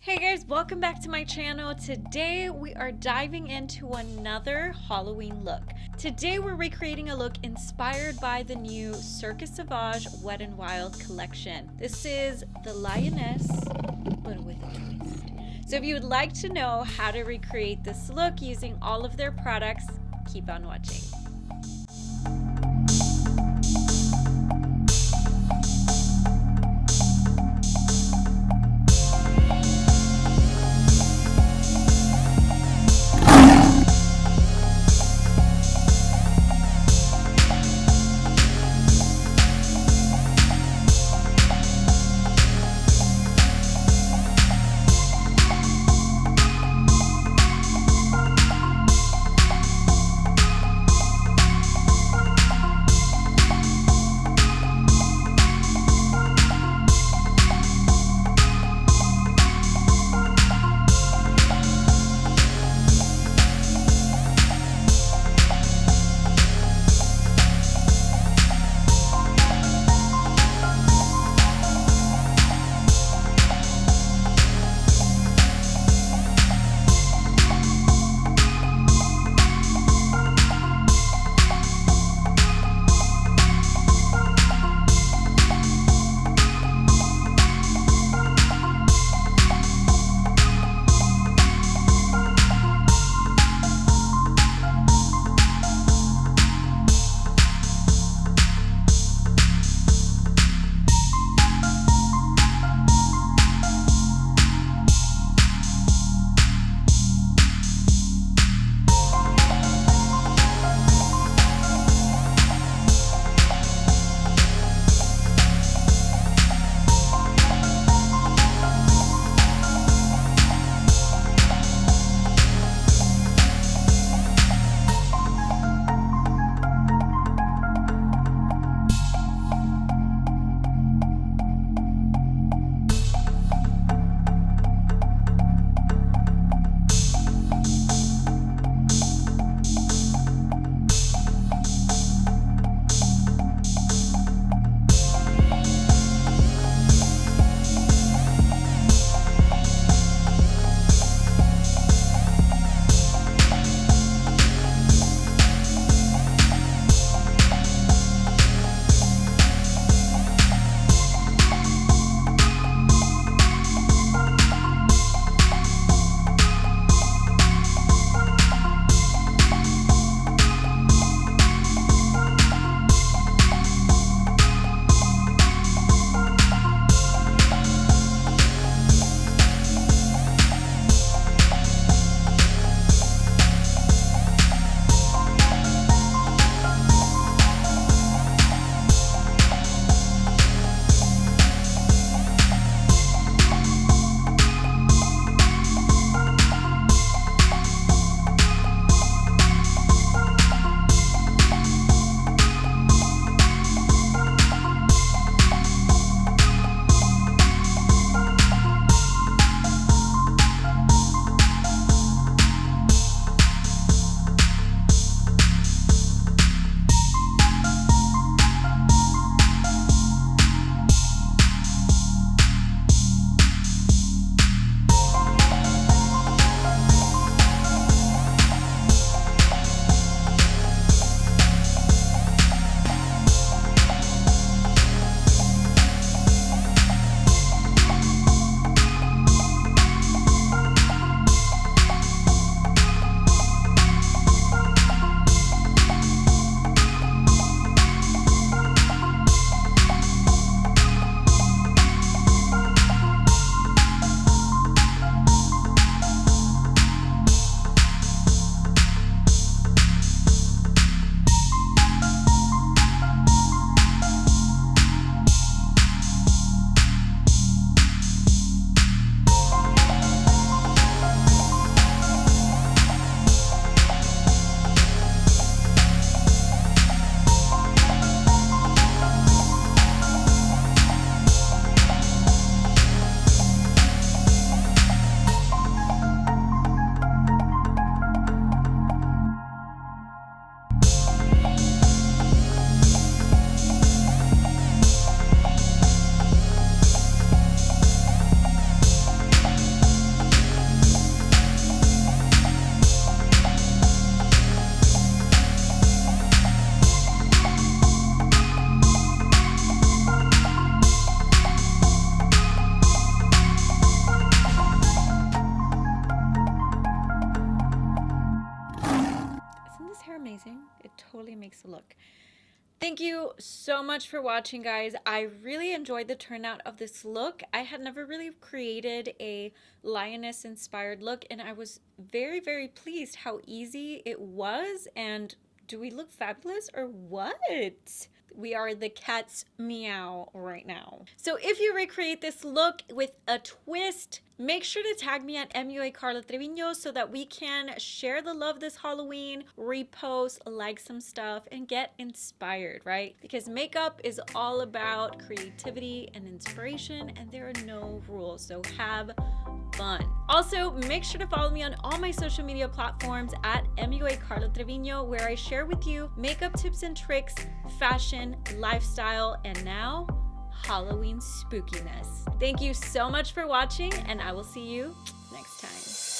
Hey guys, welcome back to my channel. Today we are diving into another Halloween look. Today we're recreating a look inspired by the new Circus Savage Wet n Wild collection. This is the Lioness, but with a twist. So if you would like to know how to recreate this look using all of their products, keep on watching. makes a look. Thank you so much for watching, guys. I really enjoyed the turnout of this look. I had never really created a lioness inspired look, and I was very, very pleased how easy it was. And do we look fabulous or what? We are the cat's meow right now. So if you recreate this look with a twist, make sure to tag me at MUA Karla Trevino so that we can share the love this Halloween, repost, like some stuff, and get inspired, right? Because makeup is all about creativity and inspiration, and there are no rules, so have fun. Also, make sure to follow me on all my social media platforms at MUA Karla Trevino, where I share with you makeup tips and tricks, fashion, lifestyle, and now Halloween spookiness. Thank you so much for watching, and I will see you next time.